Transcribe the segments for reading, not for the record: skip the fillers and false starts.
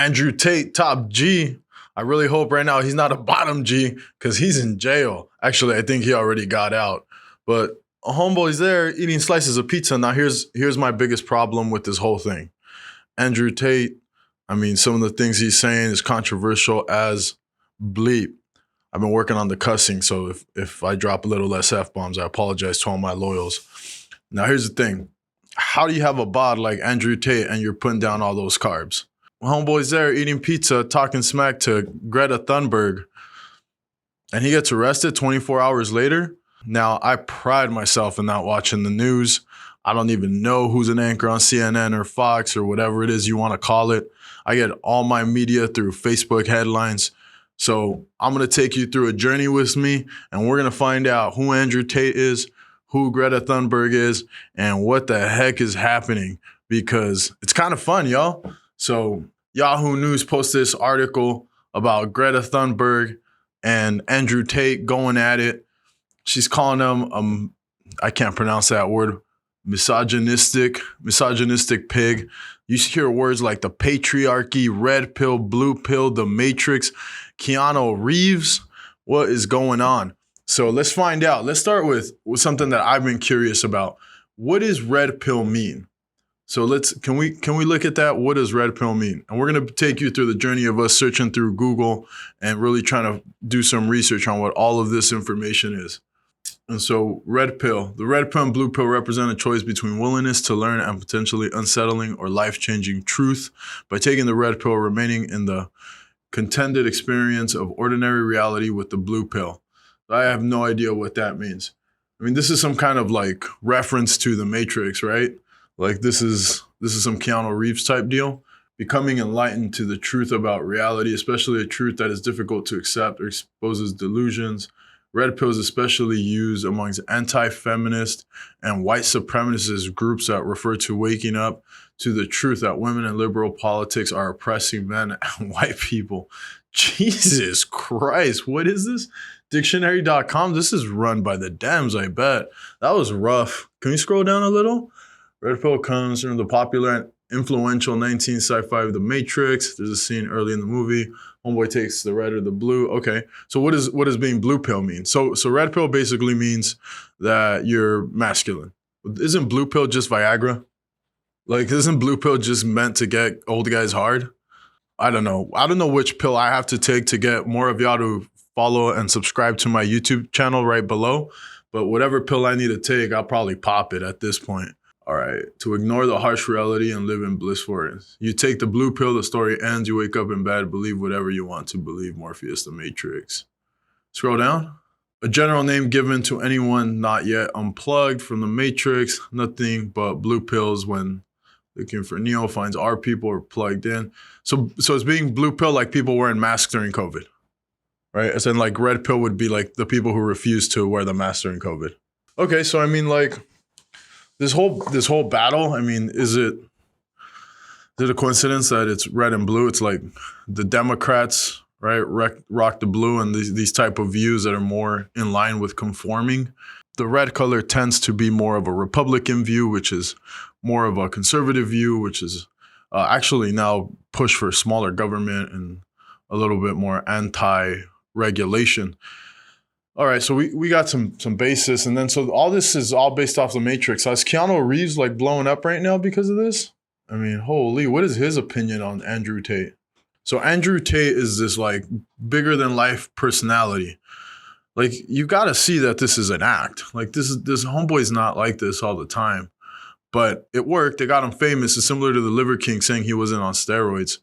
Andrew Tate, top G. I really hope right now he's not a bottom G because he's in jail. Actually, I think he already got out. But a homeboy's there eating slices of pizza. Now, here's my biggest problem with this whole thing. Andrew Tate, I mean, some of the things he's saying is controversial as bleep. I've been working on the cussing, so if I drop a little less F-bombs, I apologize to all my loyals. Now, here's the thing. How do you have a bod like Andrew Tate and you're putting down all those carbs? Homeboy's there eating pizza, talking smack to Greta Thunberg, and he gets arrested 24 hours later. Now, I pride myself in not watching the news. I don't even know who's an anchor on CNN or Fox or whatever it is you want to call it. I get all my media through Facebook headlines. So I'm going to take you through a journey with me, and we're going to find out who Andrew Tate is, who Greta Thunberg is, and what the heck is happening, because it's kind of fun, y'all. So Yahoo News posted this article about Greta Thunberg and Andrew Tate going at it. She's calling him, I can't pronounce that word, misogynistic pig. You hear words like the patriarchy, red pill, blue pill, the Matrix, Keanu Reeves. What is going on? So let's find out. Let's start with something that I've been curious about. What does red pill mean? So can we look at that? What does red pill mean? And we're going to take you through the journey of us searching through Google and really trying to do some research on what all of this information is. And so red pill, the red pill and blue pill represent a choice between willingness to learn and potentially unsettling or life-changing truth. By taking the red pill, remaining in the contended experience of ordinary reality with the blue pill. I have no idea what that means. I mean, this is some kind of like reference to the Matrix, right? Like this is some Keanu Reeves type deal. Becoming enlightened to the truth about reality, especially a truth that is difficult to accept or exposes delusions. Red pill is especially used amongst anti-feminist and white supremacist groups that refer to waking up to the truth that women in liberal politics are oppressing men and white people. Jesus Christ, what is this? Dictionary.com. This is run by the Dems, I bet. That was rough. Can you scroll down a little? Red pill comes from the popular and influential 19 sci-fi The Matrix. There's a scene early in the movie. Homeboy takes the red or the blue. Okay. So what does being blue pill mean? So red pill basically means that you're masculine. Isn't blue pill just Viagra? Like, isn't blue pill just meant to get old guys hard? I don't know. I don't know which pill I have to take to get more of y'all to follow and subscribe to my YouTube channel right below. But whatever pill I need to take, I'll probably pop it at this point. All right. To ignore the harsh reality and live in bliss for it. You take the blue pill, the story ends. You wake up in bed, believe whatever you want to believe. Morpheus, the Matrix. Scroll down. A general name given to anyone not yet unplugged from the Matrix. Nothing but blue pills when looking for Neo finds our people are plugged in. So it's being blue pill like people wearing masks during COVID, right? As in like red pill would be like the people who refuse to wear the mask during COVID. Okay, so I mean like this whole battle, I mean, is it a coincidence that it's red and blue? It's like the Democrats, right, rock the blue and these type of views that are more in line with conforming. The red color tends to be more of a Republican view, which is more of a conservative view, which is actually now push for smaller government and a little bit more anti-regulation. All right, so we got some basis, and then so all this is all based off the Matrix. So is Keanu Reeves like blowing up right now because of this? I mean, holy, what is his opinion on Andrew Tate? So Andrew Tate is this like bigger than life personality. Like you got to see that this is an act. Like this homeboy's not like this all the time, but it worked. They got him famous. It's similar to the Liver King saying he wasn't on steroids.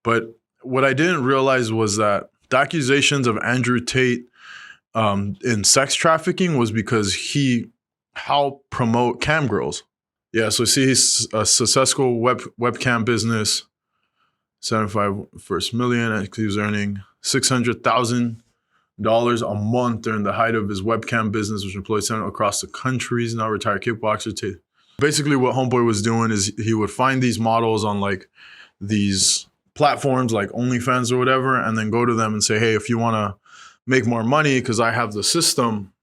But what I didn't realize was that the accusations of Andrew Tate in sex trafficking was because he helped promote cam girls. Yeah, so see, he's a successful webcam business, 75 first million. He was earning $600,000 a month during the height of his webcam business, which employed seven across the country. He's now a retired kickboxer. Basically, what homeboy was doing is he would find these models on like these platforms like OnlyFans or whatever, and then go to them and say, hey, if you want to make more money because I have the system,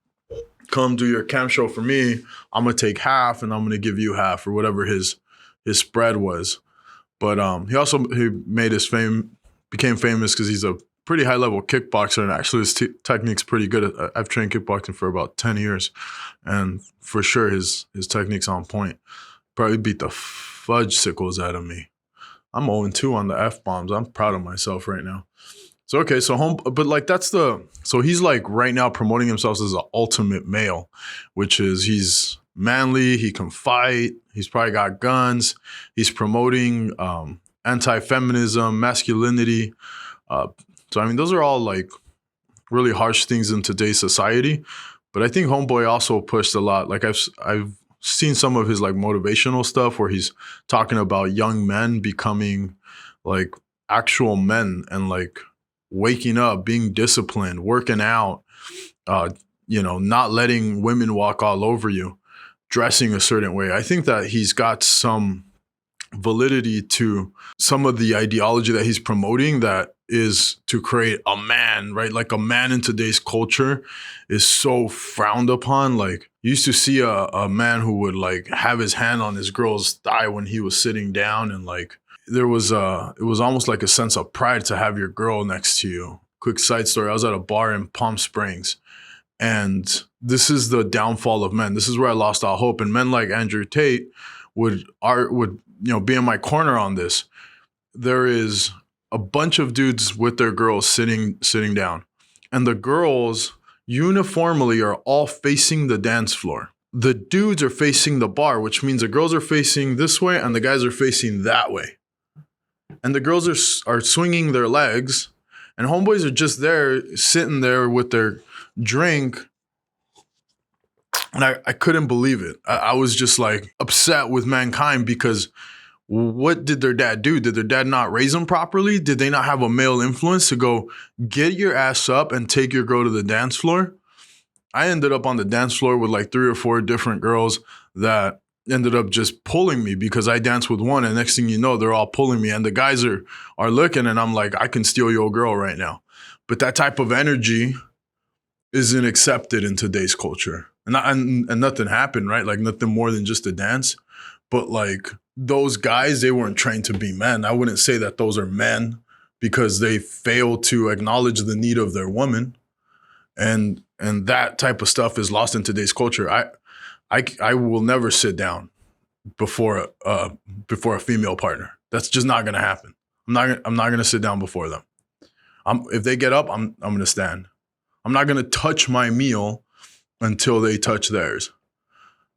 come do your cam show for me. I'm going to take half and I'm going to give you half, or whatever his spread was. But he made his became famous because he's a pretty high level kickboxer, and actually his technique's pretty good. I've trained kickboxing for about 10 years, and for sure his technique's on point. Probably beat the fudge sickles out of me. I'm 0-2 on the F-bombs. I'm proud of myself right now. So, okay, but like so he's like right now promoting himself as the ultimate male, which is he's manly, he can fight, he's probably got guns, he's promoting anti-feminism, masculinity. So, I mean, those are all like really harsh things in today's society. But I think Homeboy also pushed a lot. Like I've seen some of his like motivational stuff where he's talking about young men becoming like actual men and like waking up, being disciplined, working out, not letting women walk all over you, dressing a certain way. I think that he's got some validity to some of the ideology that he's promoting that is to create a man, right? Like a man in today's culture is so frowned upon. Like you used to see a man who would like have his hand on his girl's thigh when he was sitting down, and like it was almost like a sense of pride to have your girl next to you. Quick side story. I was at a bar in Palm Springs, and this is the downfall of men. This is where I lost all hope. And men like Andrew Tate would be in my corner on this. There is a bunch of dudes with their girls sitting down, and the girls uniformly are all facing the dance floor. The dudes are facing the bar, which means the girls are facing this way and the guys are facing that way. And the girls are swinging their legs, and homeboys are just there, sitting there with their drink. And I couldn't believe it. I was just like upset with mankind because what did their dad do? Did their dad not raise them properly? Did they not have a male influence to go get your ass up and take your girl to the dance floor? I ended up on the dance floor with like 3 or 4 different girls that ended up just pulling me because I danced with one, and next thing you know, they're all pulling me, and the guys are looking, and I'm like, I can steal your girl right now. But that type of energy isn't accepted in today's culture. And nothing happened, right? Like nothing more than just a dance. But like those guys, they weren't trained to be men. I wouldn't say that those are men because they fail to acknowledge the need of their woman. And that type of stuff is lost in today's culture. I will never sit down before a female partner. That's just not gonna happen. I'm not gonna sit down before them. If they get up, I'm gonna stand. I'm not gonna touch my meal until they touch theirs.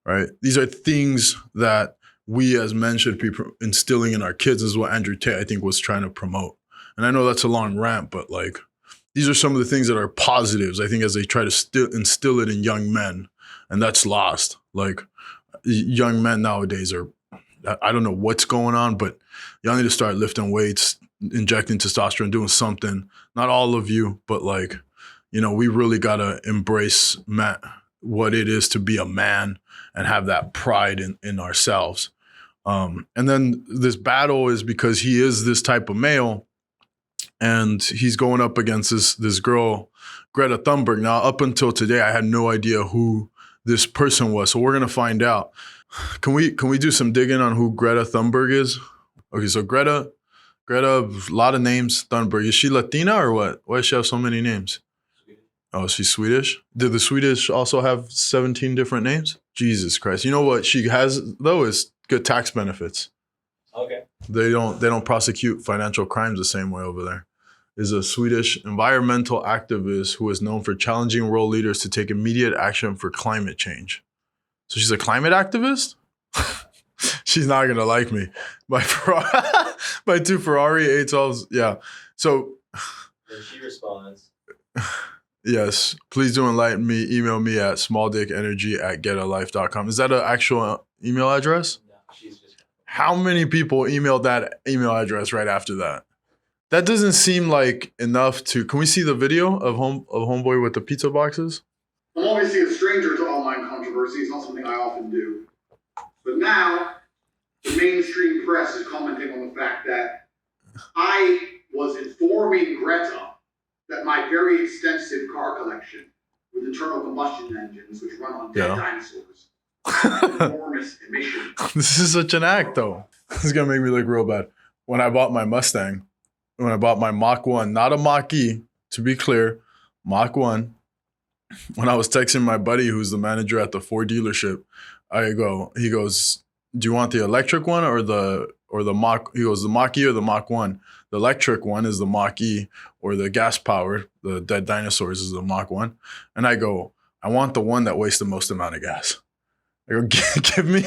Right? These are things that we as men should be instilling in our kids. This is what Andrew Tate, I think, was trying to promote. And I know that's a long rant, but like these are some of the things that are positives, I think, as they try to instill it in young men. And that's lost. Like young men nowadays I don't know what's going on, but y'all need to start lifting weights, injecting testosterone, doing something. Not all of you, but like, we really got to embrace what it is to be a man and have that pride in ourselves. And then this battle is because he is this type of male, and he's going up against this girl, Greta Thunberg. Now, up until today, I had no idea who this person was. So we're going to find out. Can we do some digging on who Greta Thunberg is? Okay, so Greta, a lot of names. Thunberg. Is she Latina or what? Why does she have so many names? Oh, she's Swedish? Did the Swedish also have 17 different names? Jesus Christ. You know what she has, though, is good tax benefits. Okay. They don't prosecute financial crimes the same way over there. Is a Swedish environmental activist who is known for challenging world leaders to take immediate action for climate change. So she's a climate activist? She's not going to like me. By 2 Ferrari 812s. Yeah. So. Then she responds. Yes, please do enlighten me. Email me at smalldickenergy@getalife.com. Is that an actual email address? No, she's just. How many people emailed that email address right after that? That doesn't seem like enough to. Can we see the video of Homeboy with the pizza boxes? I'm obviously a stranger to online controversy. It's not something I often do. But now, the mainstream press is commenting on the fact that I was informing Greta that my very extensive car collection with internal combustion engines, which run on dead dinosaurs, enormous emissions. This is such an act, though. This is going to make me look real bad. when I bought my Mustang, when I bought my Mach 1, not a Mach E, to be clear, Mach 1, when I was texting my buddy who's the manager at the Ford dealership, he goes, do you want the electric one or the Mach? He goes, the Mach E or the Mach 1? The electric one is the Mach E, or the gas powered, the dead dinosaurs is the Mach 1. And I go, I want the one that wastes the most amount of gas. I go, give me,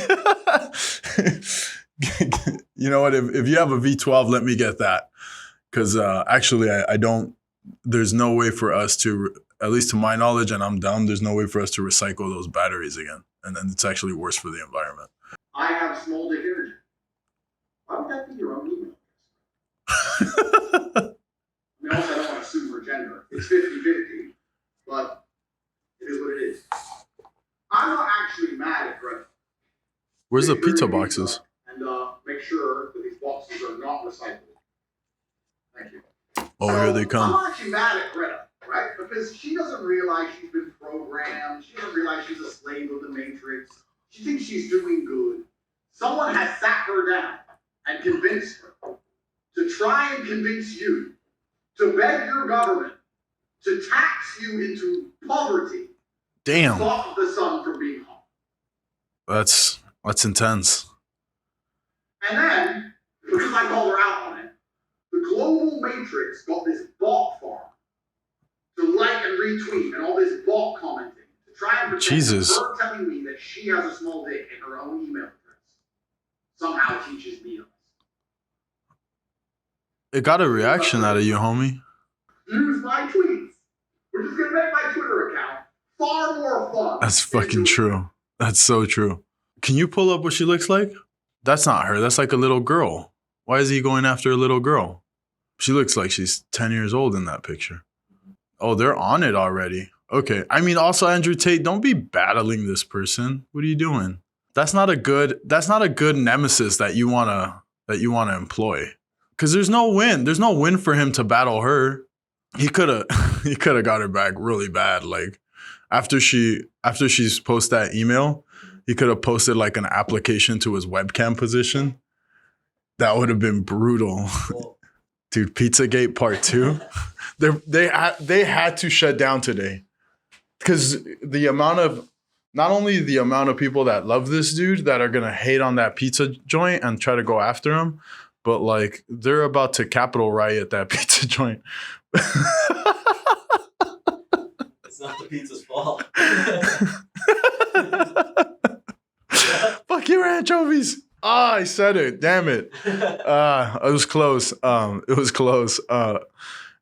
you know what? If you have a V12, let me get that. Because actually, I don't, there's no way for us to, at least to my knowledge, and I'm dumb, there's no way for us to recycle those batteries again. And then it's actually worse for the environment. I have small dick energy. Why would that be your own email? I mean, also, I don't want to sue for gender. It's 50-50, but it is what it is. I'm not actually mad at Greta. Where's the pizza boxes? And make sure that these boxes are not recycled. Thank you. Oh, so, here they come. I'm not actually mad at Greta, right? Because she doesn't realize she's been programmed. She doesn't realize she's a slave of the Matrix. She thinks she's doing good. Someone has sat her down and convinced her to try and convince you to beg your government to tax you into poverty. Damn. Stop the sun from being hot. That's intense. And then, because I called her out on it, the global matrix got this bot farm to like and retweet and all this bot commenting to try and pretend her telling me that she has a small dick in her own email address somehow teaches me this. It got a reaction out of you, homie. Use my tweets, which is going to make my Twitter account far more fun. That's fucking true. That's so true. Can you pull up what she looks like? That's not her. That's like a little girl. Why is he going after a little girl? She looks like she's 10 years old in that picture. Oh, they're on it already. Okay. I mean, also, Andrew Tate, don't be battling this person. What are you doing? That's not a good nemesis that you wanna employ. Because there's no win. There's no win for him to battle her. He could have got her back really bad. Like after she's posted that email, he could have posted like an application to his webcam position. That would have been brutal. Dude, Pizzagate Part 2. They had to shut down today. Because not only the amount of people that love this dude that are gonna hate on that pizza joint and try to go after him, but like they're about to Capitol riot that pizza joint. It's not the pizza's fault. Fuck your anchovies. I said it. Damn it. It was close. It was close.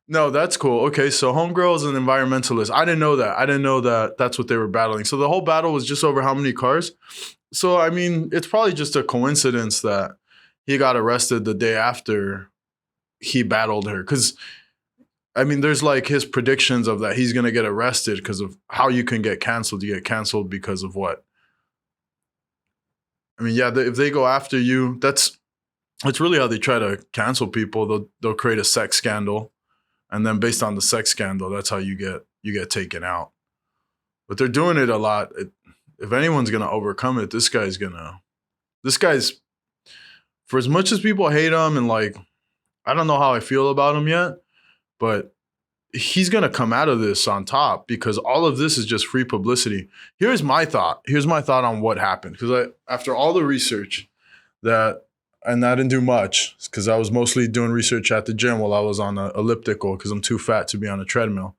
No, that's cool. Okay, so homegirl is an environmentalist. I didn't know that. I didn't know that that's what they were battling. So the whole battle was just over how many cars? So, I mean, it's probably just a coincidence that he got arrested the day after he battled her. Because, I mean, there's like his predictions of that he's going to get arrested because of how you can get canceled. You get canceled because of what? I mean, yeah, if they go after you, that's really how they try to cancel people. They'll create a sex scandal. And then based on the sex scandal, that's how you get taken out. But they're doing it a lot. If anyone's going to overcome it, this guy's, for as much as people hate him and like, I don't know how I feel about him yet, but he's going to come out of this on top because all of this is just free publicity. Here's my thought on what happened. Because after all the research and I didn't do much because I was mostly doing research at the gym while I was on an elliptical because I'm too fat to be on a treadmill.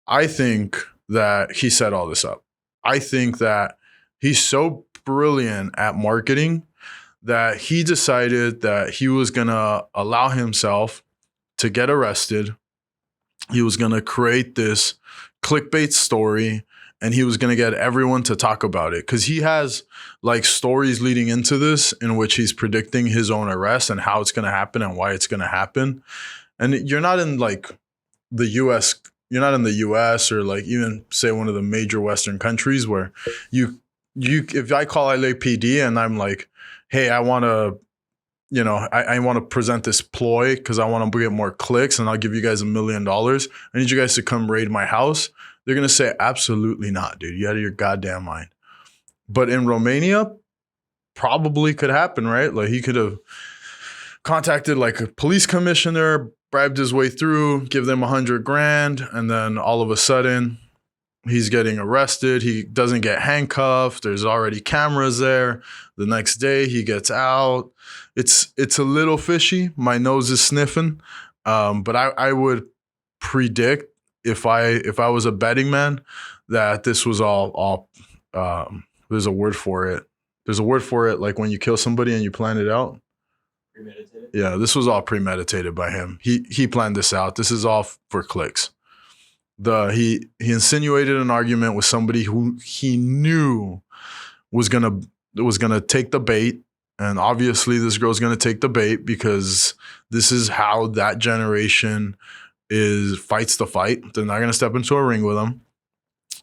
I think that he set all this up. I think that he's so brilliant at marketing that he decided that he was going to allow himself to get arrested. He was going to create this clickbait story and he was going to get everyone to talk about it because he has like stories leading into this in which he's predicting his own arrest and how it's going to happen and why it's going to happen. And you're not in like the US, you're not in the US or like even say one of the major Western countries where you if I call LAPD and I'm like, hey, I want to, I want to present this ploy because I want to get more clicks and I'll give you guys $1 million. I need you guys to come raid my house. They're going to say, absolutely not, dude. You out of your goddamn mind. But in Romania, probably could happen, right? Like he could have contacted like a police commissioner, bribed his way through, give them $100,000, and then all of a sudden he's getting arrested. He doesn't get handcuffed. There's already cameras there. The next day he gets out. It's a little fishy. My nose is sniffing. But I would predict if I was a betting man that this was all there's a word for it. There's a word for it, like when you kill somebody and you plan it out. Premeditated? Yeah, this was all premeditated by him. He planned this out. This is all for clicks. He insinuated an argument with somebody who he knew was gonna take the bait, and obviously this girl's gonna take the bait because this is how that generation fights the fight. They're not gonna step into a ring with him.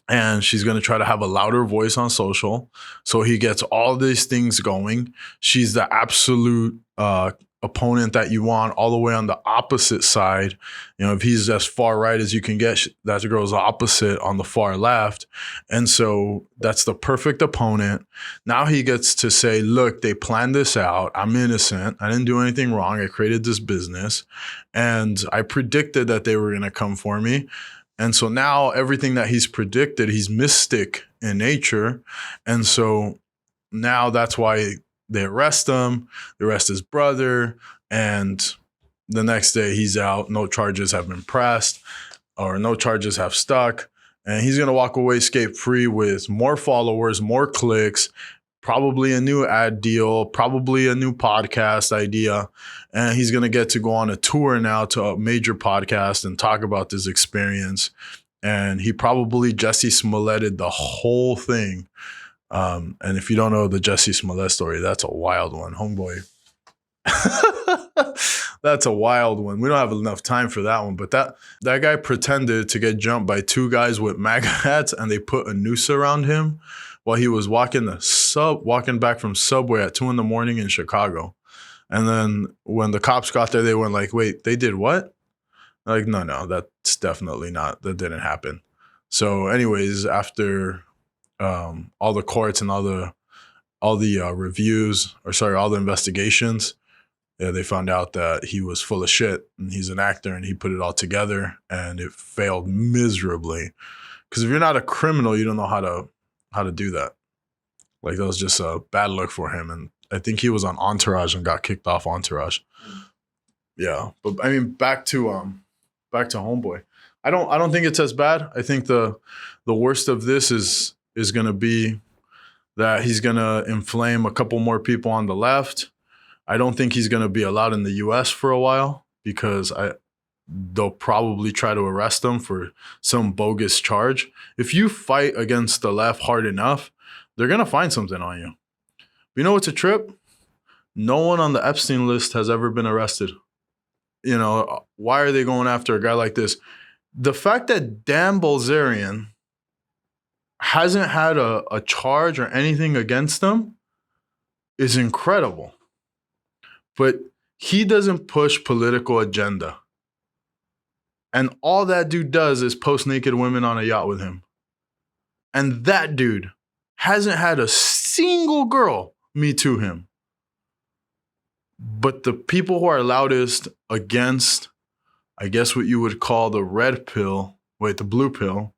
And she's going to try to have a louder voice on social. So he gets all these things going. She's the absolute opponent that you want, all the way on the opposite side. You know, if he's as far right as you can get, that girl's opposite on the far left. And so that's the perfect opponent. Now he gets to say, look, they planned this out. I'm innocent. I didn't do anything wrong. I created this business. And I predicted that they were going to come for me. And so now everything that he's predicted, he's mystic in nature. And so now that's why they arrest him, they arrest his brother, and the next day he's out. No charges have been pressed, or no charges have stuck. And he's going to walk away scot-free with more followers, more clicks, probably a new ad deal, probably a new podcast idea. And he's going to get to go on a tour now to a major podcast and talk about this experience. And he probably Jussie Smolletted the whole thing. And if you don't know the Jussie Smollett story, that's a wild one, homeboy. That's a wild one. We don't have enough time for that one. But that guy pretended to get jumped by two guys with MAGA hats, and they put a noose around him while he was walking back from Subway at 2 a.m. in Chicago. And then when the cops got there, they went like, wait, they did what? Like, no, that's definitely not. That didn't happen. So anyways, after all the courts and all the reviews, all the investigations, yeah, they found out that he was full of shit and he's an actor and he put it all together, and it failed miserably. Because if you're not a criminal, you don't know how to do that. Like, that was just a bad look for him. And I think he was on Entourage and got kicked off Entourage. Yeah. But I mean, back to Homeboy. I don't think it's as bad. I think the worst of this is going to be that he's going to inflame a couple more people on the left. I don't think he's going to be allowed in the US for a while, because they'll probably try to arrest him for some bogus charge. If you fight against the left hard enough, they're going to find something on you. You know what's a trip? No one on the Epstein list has ever been arrested. You know, why are they going after a guy like this? The fact that Dan Bilzerian hasn't had a charge or anything against him is incredible. But he doesn't push political agenda. And all that dude does is post naked women on a yacht with him. And that dude hasn't had a single girl me too him. But the people who are loudest against, I guess what you would call the blue pill,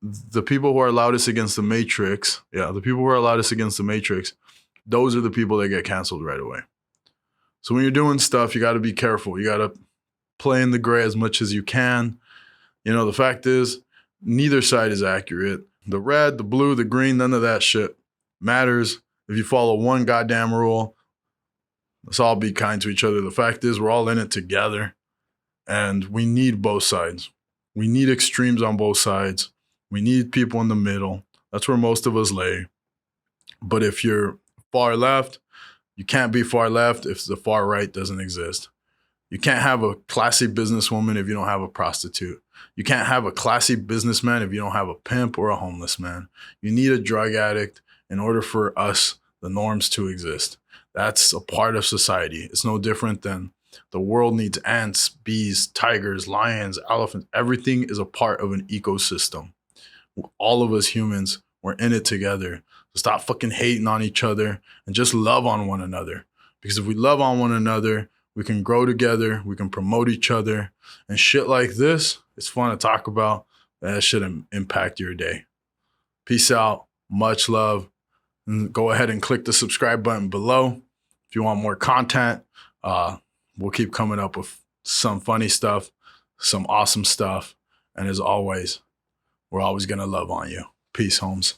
the people who are loudest against the Matrix, those are the people that get canceled right away. So when you're doing stuff, you got to be careful. You got to play in the gray as much as you can. You know, the fact is, neither side is accurate. The red, the blue, the green, none of that shit matters. If you follow one goddamn rule, let's all be kind to each other. The fact is, we're all in it together, and we need both sides. We need extremes on both sides. We need people in the middle. That's where most of us lay. But if you're far left, you can't be far left if the far right doesn't exist. You can't have a classy businesswoman if you don't have a prostitute. You can't have a classy businessman if you don't have a pimp or a homeless man. You need a drug addict in order for us, the norms, to exist. That's a part of society. It's no different than the world needs ants, bees, tigers, lions, elephants. Everything is a part of an ecosystem. All of us humans, we're in it together. So stop fucking hating on each other and just love on one another. Because if we love on one another, we can grow together, we can promote each other, and shit like this, it's fun to talk about. That should impact your day. Peace out. Much love. And go ahead and click the subscribe button below. If you want more content, we'll keep coming up with some funny stuff, some awesome stuff. And as always, we're always going to love on you. Peace, homes.